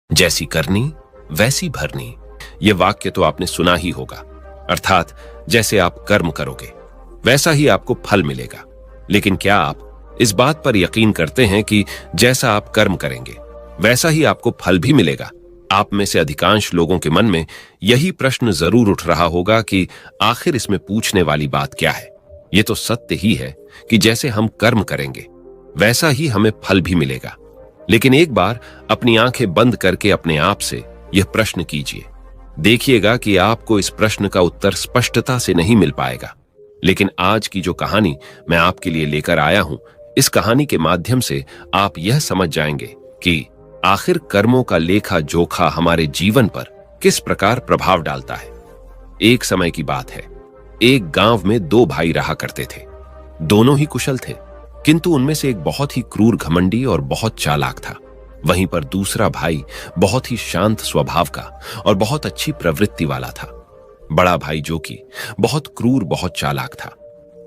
जैसी करनी वैसी भरनी। ये वाक्य तो आपने सुना ही होगा। अर्थात जैसे आप कर्म करोगे वैसा ही आपको फल मिलेगा। लेकिन क्या आप इस बात पर यकीन करते हैं कि जैसा आप कर्म करेंगे वैसा ही आपको फल भी मिलेगा? आप में से अधिकांश लोगों के मन में यही प्रश्न जरूर उठ रहा होगा कि आखिर इसमें पूछने वाली बात क्या है। ये तो सत्य ही है कि जैसे हम कर्म करेंगे वैसा ही हमें फल भी मिलेगा। लेकिन एक बार अपनी आंखें बंद करके अपने आप से यह प्रश्न कीजिए। देखिएगा कि आपको इस प्रश्न का उत्तर स्पष्टता से नहीं मिल पाएगा। लेकिन आज की जो कहानी मैं आपके लिए लेकर आया हूं, इस कहानी के माध्यम से आप यह समझ जाएंगे कि आखिर कर्मों का लेखा जोखा हमारे जीवन पर किस प्रकार प्रभाव डालता है। एक समय की बात है, एक गांव में दो भाई रहा करते थे। दोनों ही कुशल थे, किंतु उनमें से एक बहुत ही क्रूर घमंडी और बहुत चालाक था। वहीं पर दूसरा भाई बहुत ही शांत स्वभाव का और बहुत अच्छी प्रवृत्ति वाला था। बड़ा भाई जो कि बहुत क्रूर बहुत चालाक था,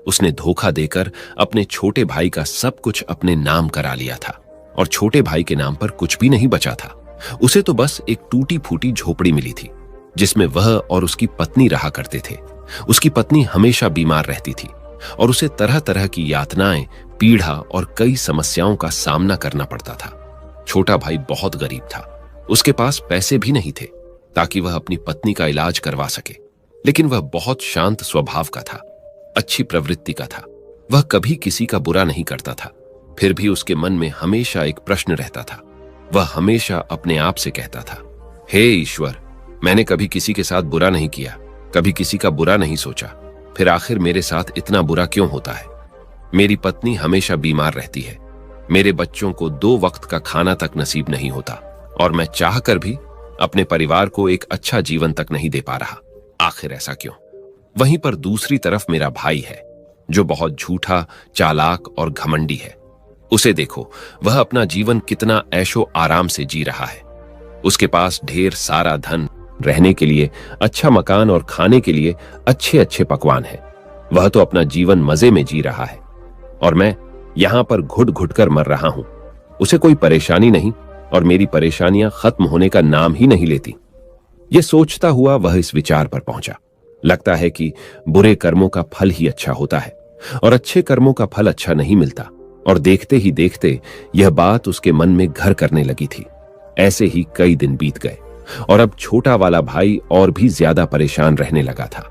उसने धोखा देकर अपने छोटे भाई का सब कुछ अपने नाम करा लिया था और छोटे भाई के नाम पर कुछ भी नहीं बचा था। उसे तो बस एक टूटी फूटी झोपड़ी मिली थी जिसमें वह और उसकी पत्नी रहा करते थे। उसकी पत्नी हमेशा बीमार रहती थी और उसे तरह तरह की यातनाएं, पीड़ा और कई समस्याओं का सामना करना पड़ता था। छोटा भाई बहुत गरीब था, उसके पास पैसे भी नहीं थे ताकि वह अपनी पत्नी का इलाज करवा सके। लेकिन वह बहुत शांत स्वभाव का था, अच्छी प्रवृत्ति का था। वह कभी किसी का बुरा नहीं करता था। फिर भी उसके मन में हमेशा एक प्रश्न रहता था। वह हमेशा अपने आप से कहता था, हे ईश्वर, मैंने कभी किसी के साथ बुरा नहीं किया, कभी किसी का बुरा नहीं सोचा, फिर आखिर मेरे साथ इतना बुरा क्यों होता है? मेरी पत्नी हमेशा बीमार रहती है, मेरे बच्चों को 2 वक्त का खाना तक नसीब नहीं होता और मैं चाहकर भी अपने परिवार को एक अच्छा जीवन तक नहीं दे पा रहा। आखिर ऐसा क्यों? वहीं पर दूसरी तरफ मेरा भाई है जो बहुत झूठा, चालाक और घमंडी है। उसे देखो, वह अपना जीवन कितना ऐशो आराम से जी रहा है। उसके पास ढेर सारा धन, रहने के लिए अच्छा मकान और खाने के लिए अच्छे अच्छे पकवान हैं। वह तो अपना जीवन मजे में जी रहा है और मैं यहां पर घुट घुट कर मर रहा हूं। उसे कोई परेशानी नहीं और मेरी परेशानियां खत्म होने का नाम ही नहीं लेती। यह सोचता हुआ वह इस विचार पर पहुंचा, लगता है कि बुरे कर्मों का फल ही अच्छा होता है और अच्छे कर्मों का फल अच्छा नहीं मिलता। और देखते ही देखते यह बात उसके मन में घर करने लगी थी। ऐसे ही कई दिन बीत गए और अब छोटा वाला भाई और भी ज्यादा परेशान रहने लगा था,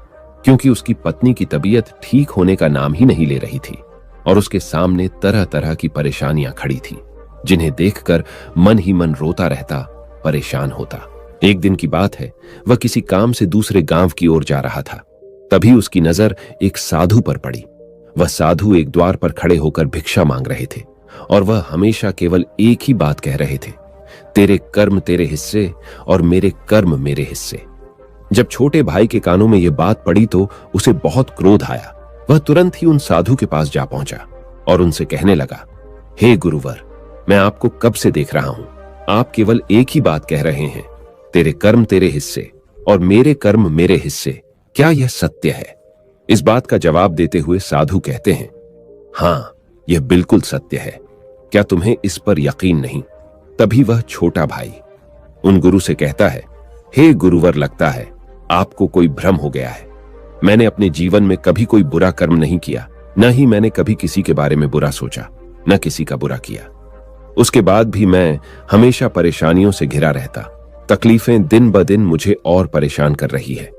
क्योंकि उसकी पत्नी की तबीयत ठीक होने का नाम ही नहीं ले रही थी और उसके सामने तरह तरह की परेशानियां खड़ी थी, जिन्हें देखकर मन ही मन रोता रहता, परेशान होता। एक दिन की बात है, वह किसी काम से दूसरे गांव की ओर जा रहा था। तभी उसकी नजर एक साधु पर पड़ी। वह साधु एक द्वार पर खड़े होकर भिक्षा मांग रहे थे और वह हमेशा केवल एक ही बात कह रहे थे, तेरे कर्म तेरे हिस्से और मेरे कर्म मेरे हिस्से। जब छोटे भाई के कानों में यह बात पड़ी तो उसे बहुत क्रोध आया। वह तुरंत ही उन साधु के पास जा पहुंचा और उनसे कहने लगा, हे गुरुवर, मैं आपको कब से देख रहा हूं, आप केवल एक ही बात कह रहे हैं, तेरे कर्म तेरे हिस्से और मेरे कर्म मेरे हिस्से। क्या यह सत्य है? इस बात का जवाब देते हुए साधु कहते हैं, हां, यह बिल्कुल सत्य है। क्या तुम्हें इस पर यकीन नहीं? तभी वह छोटा भाई उन गुरु से कहता है, हे गुरुवर, लगता है आपको कोई भ्रम हो गया है। मैंने अपने जीवन में कभी कोई बुरा कर्म नहीं किया, न ही मैंने कभी किसी के बारे में बुरा सोचा, न किसी का बुरा किया। उसके बाद भी मैं हमेशा परेशानियों से घिरा रहता। तकलीफें दिन ब दिन मुझे और परेशान कर रही है।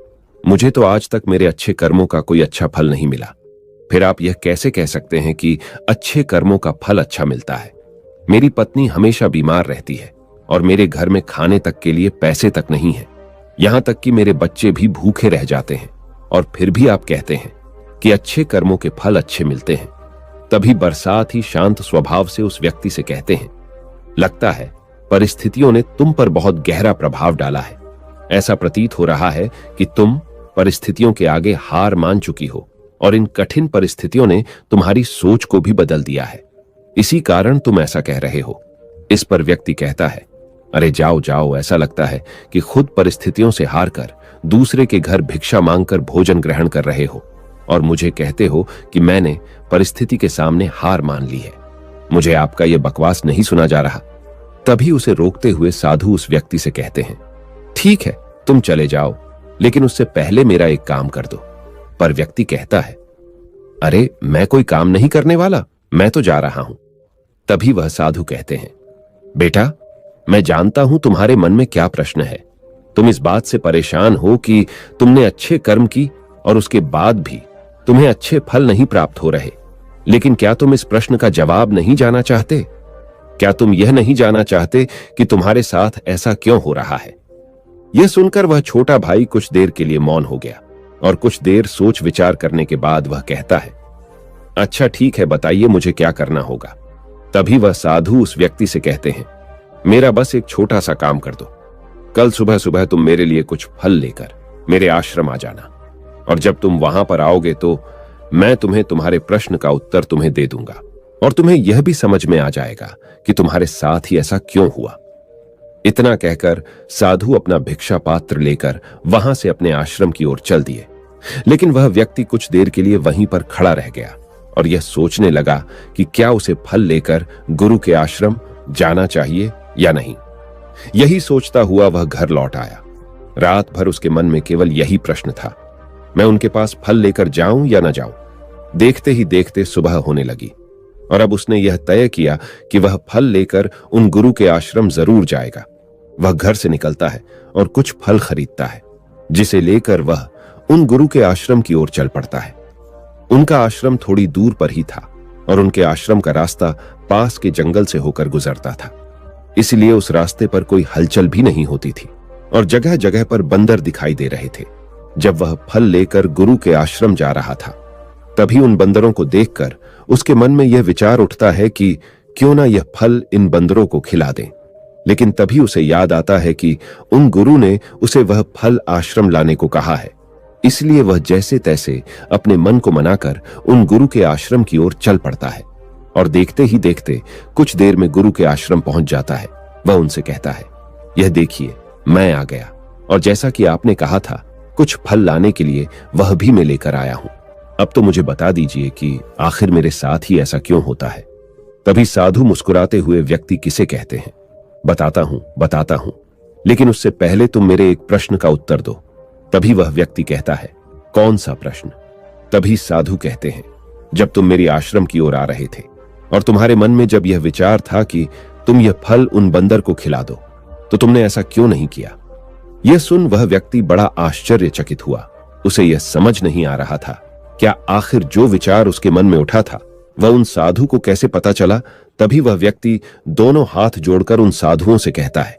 मुझे तो आज तक मेरे अच्छे कर्मों का कोई अच्छा फल नहीं मिला। फिर आप यह कैसे कह सकते हैं कि अच्छे कर्मों का फल अच्छा मिलता है? मेरी पत्नी हमेशा बीमार रहती है और मेरे घर में खाने तक के लिए पैसे तक नहीं है। यहां तक कि मेरे बच्चे भी भूखे रह जाते हैं और फिर भी आप कहते हैं कि अच्छे कर्मों के फल अच्छे मिलते हैं। तभी बरसात ही शांत स्वभाव से उस व्यक्ति से कहते हैं, लगता है परिस्थितियों ने तुम पर बहुत गहरा प्रभाव डाला है। ऐसा प्रतीत हो रहा है कि तुम परिस्थितियों के आगे हार मान चुकी हो और इन कठिन परिस्थितियों ने तुम्हारी सोच को भी बदल दिया है। इसी कारण तुम ऐसा कह रहे हो। इस पर व्यक्ति कहता है, अरे जाओ जाओ, ऐसा लगता है कि खुद परिस्थितियों से हार कर दूसरे के घर भिक्षा मांगकर भोजन ग्रहण कर रहे हो और मुझे कहते हो कि मैंने परिस्थिति के सामने हार मान ली है। मुझे आपका यह बकवास नहीं सुना जा रहा। तभी उसे रोकते हुए साधु उस व्यक्ति से कहते हैं, ठीक है, तुम चले जाओ, लेकिन उससे पहले मेरा एक काम कर दो। पर व्यक्ति कहता है, अरे मैं कोई काम नहीं करने वाला, मैं तो जा रहा हूं। तभी वह साधु कहते हैं, बेटा, मैं जानता हूं तुम्हारे मन में क्या प्रश्न है। तुम इस बात से परेशान हो कि तुमने अच्छे कर्म की और उसके बाद भी तुम्हें अच्छे फल नहीं प्राप्त हो रहे। लेकिन क्या तुम इस प्रश्न का जवाब नहीं जानना चाहते? क्या तुम यह नहीं जानना चाहते कि तुम्हारे साथ ऐसा क्यों हो रहा है? यह सुनकर वह छोटा भाई कुछ देर के लिए मौन हो गया और कुछ देर सोच विचार करने के बाद वह कहता है, अच्छा ठीक है, बताइए मुझे क्या करना होगा। तभी वह साधु उस व्यक्ति से कहते हैं, मेरा बस एक छोटा सा काम कर दो। कल सुबह सुबह तुम मेरे लिए कुछ फल लेकर मेरे आश्रम आ जाना, और जब तुम वहां पर आओगे तो मैं तुम्हें तुम्हारे प्रश्न का उत्तर तुम्हें दे दूंगा, और तुम्हें यह भी समझ में आ जाएगा कि तुम्हारे साथ ही ऐसा क्यों हुआ। इतना कहकर साधु अपना भिक्षा पात्र लेकर वहां से अपने आश्रम की ओर चल दिए। लेकिन वह व्यक्ति कुछ देर के लिए वहीं पर खड़ा रह गया और यह सोचने लगा कि क्या उसे फल लेकर गुरु के आश्रम जाना चाहिए या नहीं। यही सोचता हुआ वह घर लौट आया। रात भर उसके मन में केवल यही प्रश्न था, मैं उनके पास फल लेकर जाऊं या न जाऊं। देखते ही देखते सुबह होने लगी और अब उसने यह तय किया कि वह फल लेकर उन गुरु के आश्रम जरूर जाएगा। वह घर से निकलता है और कुछ फल खरीदता है, जिसे लेकर वह उन गुरु के आश्रम की ओर चल पड़ता है। उनका आश्रम थोड़ी दूर पर ही था और उनके आश्रम का रास्ता पास के जंगल से होकर गुजरता था, इसलिए उस रास्ते पर कोई हलचल भी नहीं होती थी और जगह जगह पर बंदर दिखाई दे रहे थे। जब वह फल लेकर गुरु के आश्रम जा रहा था, तभी उन बंदरों को देखकर उसके मन में यह विचार उठता है कि क्यों ना यह फल इन बंदरों को खिला दें। लेकिन तभी उसे याद आता है कि उन गुरु ने उसे वह फल आश्रम लाने को कहा है, इसलिए वह जैसे तैसे अपने मन को मनाकर उन गुरु के आश्रम की ओर चल पड़ता है और देखते ही देखते कुछ देर में गुरु के आश्रम पहुंच जाता है। वह उनसे कहता है, यह देखिए, मैं आ गया और जैसा कि आपने कहा था कुछ फल लाने के लिए वह भी मैं लेकर आया हूं। अब तो मुझे बता दीजिए कि आखिर मेरे साथ ही ऐसा क्यों होता है। तभी साधु मुस्कुराते हुए व्यक्ति किसे कहते हैं, बताता हूं, लेकिन उससे पहले तुम मेरे एक प्रश्न का उत्तर दो। तभी वह व्यक्ति कहता है, कौन सा प्रश्न? तभी साधु कहते हैं, जब तुम मेरी आश्रम की ओर आ रहे थे और तुम्हारे मन में जब यह विचार था कि तुम यह फल उन बंदर को खिला दो, तो तुमने ऐसा क्यों नहीं किया? यह सुन वह व्यक्ति बड़ा आश्चर्यचकित हुआ। उसे यह समझ नहीं आ रहा था, क्या आखिर जो विचार उसके मन में उठा था वह उन साधु को कैसे पता चला। तभी वह व्यक्ति दोनों हाथ जोड़कर उन साधुओं से कहता है,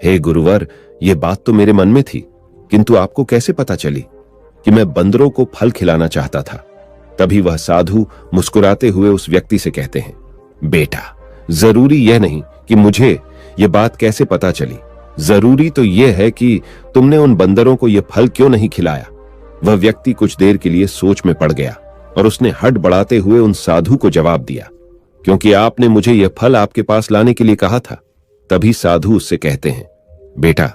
हे गुरुवर, यह बात तो मेरे मन में थी, किंतु आपको कैसे पता चली कि मैं बंदरों को फल खिलाना चाहता था? तभी वह साधु मुस्कुराते हुए उस व्यक्ति से कहते हैं, बेटा, जरूरी यह नहीं कि मुझे यह बात कैसे पता चली, जरूरी तो यह है कि तुमने उन बंदरों को यह फल क्यों नहीं खिलाया। वह व्यक्ति कुछ देर के लिए सोच में पड़ गया और उसने हट बढ़ाते हुए उन साधु को जवाब दिया, क्योंकि आपने मुझे यह फल आपके पास लाने के लिए कहा था। तभी साधु उससे कहते हैं, बेटा,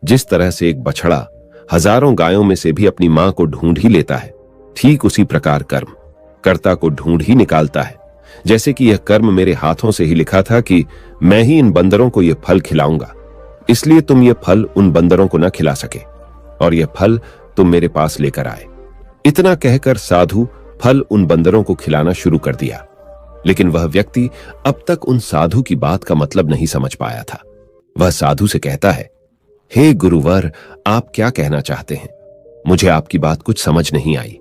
जिस तरह से एक बछड़ा हजारों गायों में से भी अपनी मां को ढूंढ ही लेता है, ठीक उसी प्रकार कर्म कर्ता को ढूंढ ही निकालता है। जैसे कि यह कर्म मेरे हाथों से ही लिखा था कि मैं ही इन बंदरों को यह फल खिलाऊंगा, इसलिए तुम यह फल उन बंदरों को न खिला सके और यह फल तुम मेरे पास लेकर आए। इतना कहकर साधु फल उन बंदरों को खिलाना शुरू कर दिया। लेकिन वह व्यक्ति अब तक उन साधु की बात का मतलब नहीं समझ पाया था। वह साधु से कहता है, हे गुरुवर, आप क्या कहना चाहते हैं? मुझे आपकी बात कुछ समझ नहीं आई,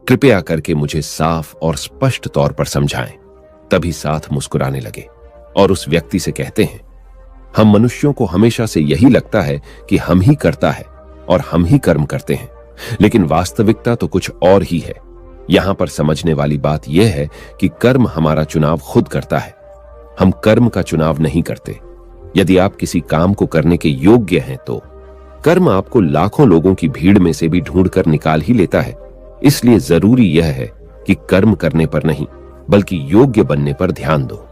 कृपया करके मुझे साफ और स्पष्ट तौर पर समझाएं। तभी साथ मुस्कुराने लगे और उस व्यक्ति से कहते हैं, हम मनुष्यों को हमेशा से यही लगता है कि हम ही कर्ता है और हम ही कर्म करते हैं, लेकिन वास्तविकता तो कुछ और ही है। यहां पर समझने वाली बात यह है कि कर्म हमारा चुनाव खुद करता है, हम कर्म का चुनाव नहीं करते। यदि आप किसी काम को करने के योग्य हैं तो कर्म आपको लाखों लोगों की भीड़ में से भी ढूंढकर निकाल ही लेता है। इसलिए जरूरी यह है कि कर्म करने पर नहीं बल्कि योग्य बनने पर ध्यान दो।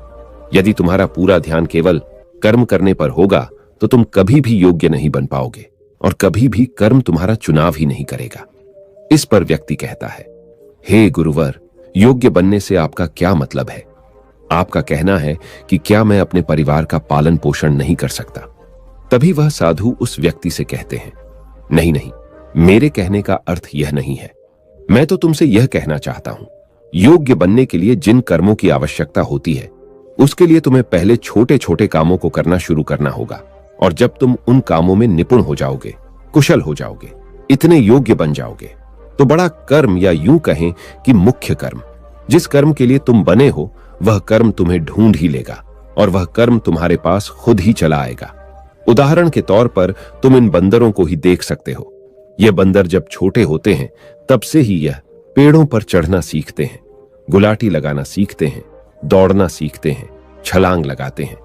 यदि तुम्हारा पूरा ध्यान केवल कर्म करने पर होगा तो तुम कभी भी योग्य नहीं बन पाओगे और कभी भी कर्म तुम्हारा चुनाव ही नहीं करेगा। इस पर व्यक्ति कहता है, हे गुरुवर, योग्य बनने से आपका क्या मतलब है? आपका कहना है कि क्या मैं अपने परिवार का पालन पोषण नहीं कर सकता? तभी वह साधु उस व्यक्ति से कहते हैं, नहीं नहीं, मेरे कहने का अर्थ यह नहीं है। मैं तो तुमसे यह कहना चाहता हूं, योग्य बनने के लिए जिन कर्मों की आवश्यकता होती है उसके लिए तुम्हें पहले छोटे छोटे कामों को करना शुरू करना होगा, और जब तुम उन कामों में निपुण हो जाओगे, कुशल हो जाओगे, इतने योग्य बन जाओगे, तो बड़ा कर्म या यूं कहें कि मुख्य कर्म, जिस कर्म के लिए तुम बने हो, वह कर्म तुम्हें ढूंढ ही लेगा और वह कर्म तुम्हारे पास खुद ही चला आएगा। उदाहरण के तौर पर तुम इन बंदरों को ही देख सकते हो। ये बंदर जब छोटे होते हैं तब से ही यह पेड़ों पर चढ़ना सीखते हैं, गुलाटी लगाना सीखते हैं, दौड़ना सीखते हैं, छलांग लगाते हैं।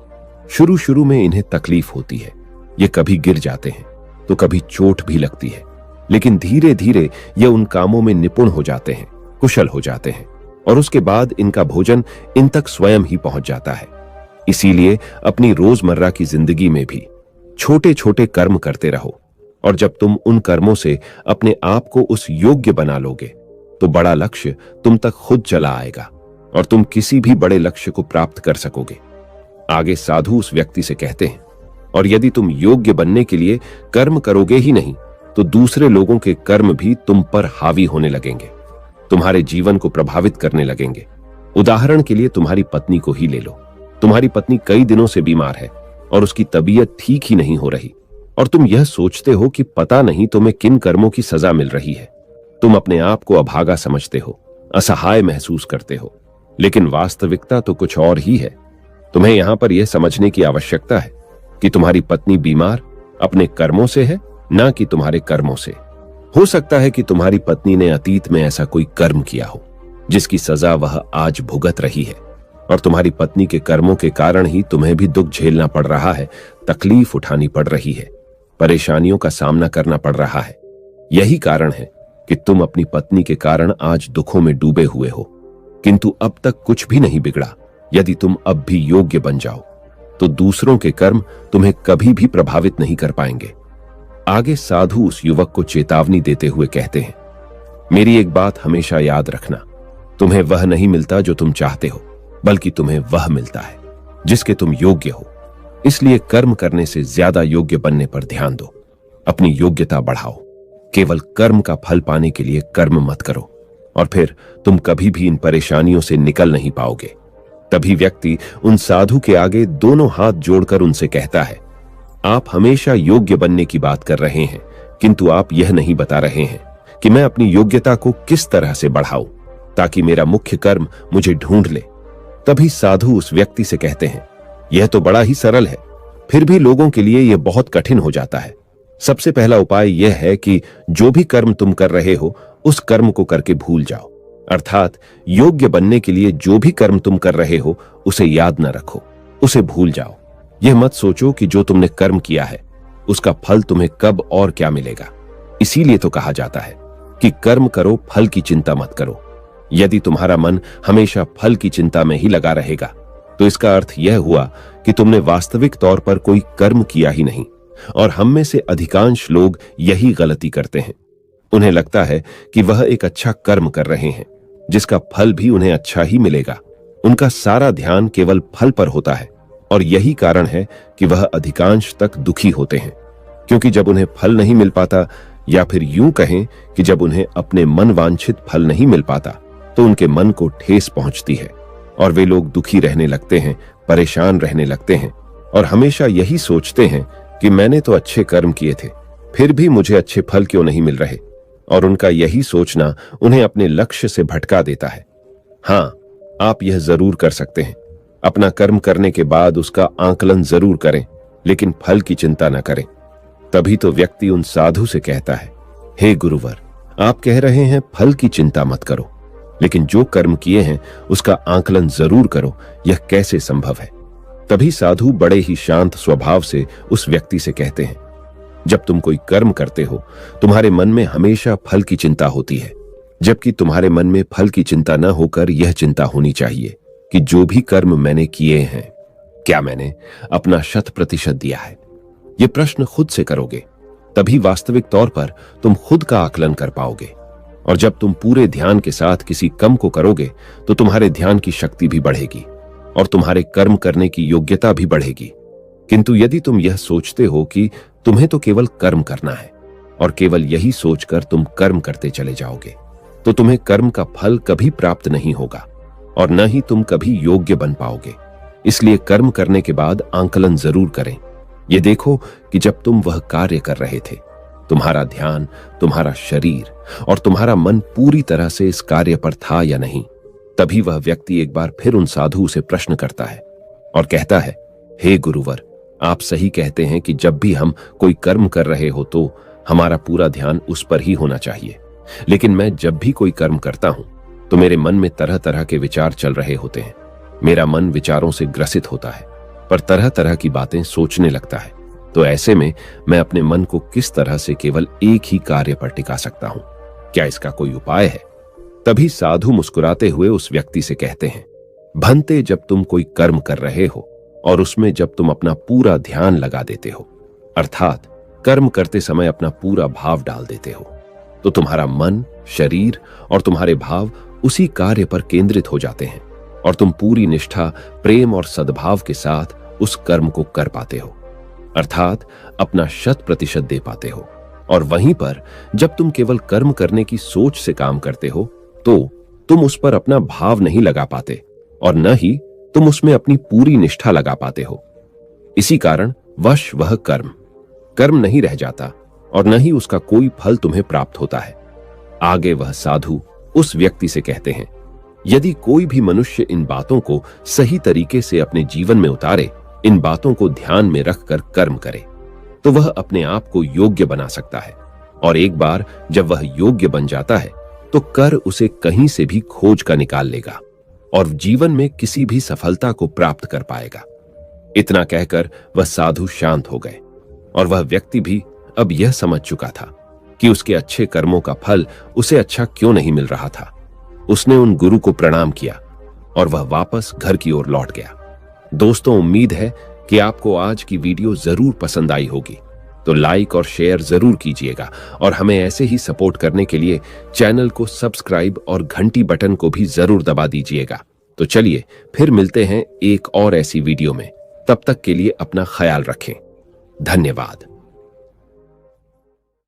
शुरू शुरू में इन्हें तकलीफ होती है, ये कभी गिर जाते हैं तो कभी चोट भी लगती है, लेकिन धीरे धीरे ये उन कामों में निपुण हो जाते हैं, कुशल हो जाते हैं, और उसके बाद इनका भोजन इन तक स्वयं ही पहुंच जाता है। इसीलिए अपनी रोजमर्रा की जिंदगी में भी छोटे छोटे कर्म करते रहो, और जब तुम उन कर्मों से अपने आप को उस योग्य बना लोगे तो बड़ा लक्ष्य तुम तक खुद चला आएगा और तुम किसी भी बड़े लक्ष्य को प्राप्त कर सकोगे। आगे साधु उस व्यक्ति से कहते हैं, और यदि तुम योग्य बनने के लिए कर्म करोगे ही नहीं तो दूसरे लोगों के कर्म भी तुम पर हावी होने लगेंगे, तुम्हारे जीवन को प्रभावित करने लगेंगे। उदाहरण के लिए तुम्हारी पत्नी को ही ले लो। तुम्हारी पत्नी कई दिनों से बीमार है और उसकी तबीयत ठीक ही नहीं हो रही, और तुम यह सोचते हो कि पता नहीं तुम्हें किन कर्मों की सजा मिल रही है। तुम अपने आप को अभागा समझते हो, असहाय महसूस करते हो, लेकिन वास्तविकता तो कुछ और ही है। तुम्हें यहां पर यह समझने की आवश्यकता है कि तुम्हारी पत्नी बीमार अपने कर्मों से है, ना कि तुम्हारे कर्मों से। हो सकता है कि तुम्हारी पत्नी ने अतीत में ऐसा कोई कर्म किया हो जिसकी सजा वह आज भुगत रही है, और तुम्हारी पत्नी के कर्मों के कारण ही तुम्हें भी दुख झेलना पड़ रहा है, तकलीफ उठानी पड़ रही है, परेशानियों का सामना करना पड़ रहा है। यही कारण है कि तुम अपनी पत्नी के कारण आज दुखों में डूबे हुए हो, किंतु अब तक कुछ भी नहीं बिगड़ा। यदि तुम अब भी योग्य बन जाओ तो दूसरों के कर्म तुम्हें कभी भी प्रभावित नहीं कर पाएंगे। आगे साधु उस युवक को चेतावनी देते हुए कहते हैं, मेरी एक बात हमेशा याद रखना, तुम्हें वह नहीं मिलता जो तुम चाहते हो, बल्कि तुम्हें वह मिलता है जिसके तुम योग्य हो। इसलिए कर्म करने से ज्यादा योग्य बनने पर ध्यान दो, अपनी योग्यता बढ़ाओ। केवल कर्म का फल पाने के लिए कर्म मत करो, और फिर तुम कभी भी इन परेशानियों से निकल नहीं पाओगे। तभी व्यक्ति उन साधु के आगे दोनों हाथ जोड़कर उनसे कहता है, आप हमेशा योग्य बनने की बात कर रहे हैं, किंतु आप यह नहीं बता रहे हैं कि मैं अपनी योग्यता को किस तरह से बढ़ाऊं ताकि मेरा मुख्य कर्म मुझे ढूंढ ले। तभी साधु उस व्यक्ति से कहते हैं, यह तो बड़ा ही सरल है, फिर भी लोगों के लिए यह बहुत कठिन हो जाता है। सबसे पहला उपाय यह है कि जो भी कर्म तुम कर रहे हो उस कर्म को करके भूल जाओ, अर्थात योग्य बनने के लिए जो भी कर्म तुम कर रहे हो उसे याद न रखो, उसे भूल जाओ। यह मत सोचो कि जो तुमने कर्म किया है उसका फल तुम्हें कब और क्या मिलेगा। इसीलिए तो कहा जाता है कि कर्म करो, फल की चिंता मत करो। यदि तुम्हारा मन हमेशा फल की चिंता में ही लगा रहेगा तो इसका अर्थ यह हुआ कि तुमने वास्तविक तौर पर कोई कर्म किया ही नहीं। और हम में से अधिकांश लोग यही गलती करते हैं। उन्हें लगता है कि वह एक अच्छा कर्म कर रहे हैं जिसका फल भी उन्हें अच्छा ही मिलेगा। उनका सारा ध्यान केवल फल पर होता है, और यही कारण है कि वह अधिकांश तक दुखी होते हैं, क्योंकि जब उन्हें फल नहीं मिल पाता, या फिर यूं कहें कि जब उन्हें अपने मन वांछित फल नहीं मिल पाता, तो उनके मन को ठेस पहुंचती है और वे लोग दुखी रहने लगते हैं, परेशान रहने लगते हैं, और हमेशा यही सोचते हैं कि मैंने तो अच्छे कर्म किए थे, फिर भी मुझे अच्छे फल क्यों नहीं मिल रहे। और उनका यही सोचना उन्हें अपने लक्ष्य से भटका देता है। हाँ, आप यह जरूर कर सकते हैं, अपना कर्म करने के बाद उसका आंकलन जरूर करें, लेकिन फल की चिंता न करें। तभी तो व्यक्ति उन साधु से कहता है, हे गुरुवर, आप कह रहे हैं फल की चिंता मत करो, लेकिन जो कर्म किए हैं उसका आंकलन जरूर करो, यह कैसे संभव है। तभी साधु बड़े ही शांत स्वभाव से उस व्यक्ति से कहते हैं, जब तुम कोई कर्म करते हो तुम्हारे मन में हमेशा फल की चिंता होती है, जबकि तुम्हारे मन में फल की चिंता न होकर यह चिंता होनी चाहिए कि जो भी कर्म मैंने किए हैं, क्या मैंने अपना 100% दिया है। यह प्रश्न खुद से करोगे, तभी वास्तविक तौर पर तुम खुद का आकलन कर पाओगे। और जब तुम पूरे ध्यान के साथ किसी कम को करोगे तो तुम्हारे ध्यान की शक्ति भी बढ़ेगी, और तुम्हारे कर्म करने की योग्यता भी बढ़ेगी। किंतु यदि तुम यह सोचते हो कि तुम्हें तो केवल कर्म करना है और केवल यही सोचकर तुम कर्म करते चले जाओगे, तो तुम्हें कर्म का फल कभी प्राप्त नहीं होगा और न ही तुम कभी योग्य बन पाओगे। इसलिए कर्म करने के बाद आंकलन जरूर करें। ये देखो कि जब तुम वह कार्य कर रहे थे, तुम्हारा ध्यान, तुम्हारा शरीर और तुम्हारा मन पूरी तरह से इस कार्य पर था या नहीं। तभी वह व्यक्ति एक बार फिर उन साधु से प्रश्न करता है और कहता है, हे गुरुवर, आप सही कहते हैं कि जब भी हम कोई कर्म कर रहे हो तो हमारा पूरा ध्यान उस पर ही होना चाहिए। लेकिन मैं जब भी कोई कर्म करता हूं तो मेरे मन में तरह तरह के विचार चल रहे होते हैं। मेरा मन विचारों से ग्रसित होता है, पर तरह तरह की बातें सोचने लगता है। तो ऐसे में मैं अपने मन को किस तरह से केवल एक ही कार्य पर टिका सकता हूं? क्या इसका कोई उपाय है? तभी साधु मुस्कुराते हुए उस व्यक्ति से कहते हैं, भंते, जब तुम कोई कर्म कर रहे हो और उसमें जब तुम अपना पूरा ध्यान लगा देते हो, अर्थात कर्म करते समय अपना पूरा भाव डाल देते हो, तो तुम्हारा मन, शरीर और तुम्हारे भाव उसी कार्य पर केंद्रित हो जाते हैं और तुम पूरी निष्ठा, प्रेम और सद्भाव के साथ उस कर्म को कर पाते हो, अर्थात अपना 100% दे पाते हो। और वहीं पर जब तुम केवल कर्म करने की सोच से काम करते हो तो तुम उस पर अपना भाव नहीं लगा पाते और न ही तुम उसमें अपनी पूरी निष्ठा लगा पाते हो। इसी कारण वश वह कर्म नहीं रह जाता और न ही उसका कोई फल तुम्हें प्राप्त होता है। आगे वह साधु उस व्यक्ति से कहते हैं, यदि कोई भी मनुष्य इन बातों को सही तरीके से अपने जीवन में उतारे, इन बातों को ध्यान में रखकर कर्म करे, तो वह अपने आप को योग्य बना सकता है। और एक बार जब वह योग्य बन जाता है तो कर उसे कहीं से भी खोज कर निकाल लेगा और जीवन में किसी भी सफलता को प्राप्त कर पाएगा। इतना कहकर वह साधु शांत हो गए और वह व्यक्ति भी अब यह समझ चुका था कि उसके अच्छे कर्मों का फल उसे अच्छा क्यों नहीं मिल रहा था। उसने उन गुरु को प्रणाम किया और वह वापस घर की ओर लौट गया। दोस्तों, उम्मीद है कि आपको आज की वीडियो जरूर पसंद आई होगी, तो लाइक और शेयर जरूर कीजिएगा और हमें ऐसे ही सपोर्ट करने के लिए चैनल को सब्सक्राइब और घंटी बटन को भी जरूर दबा दीजिएगा। तो चलिए फिर मिलते हैं एक और ऐसी वीडियो में। तब तक के लिए अपना ख्याल रखें। धन्यवाद।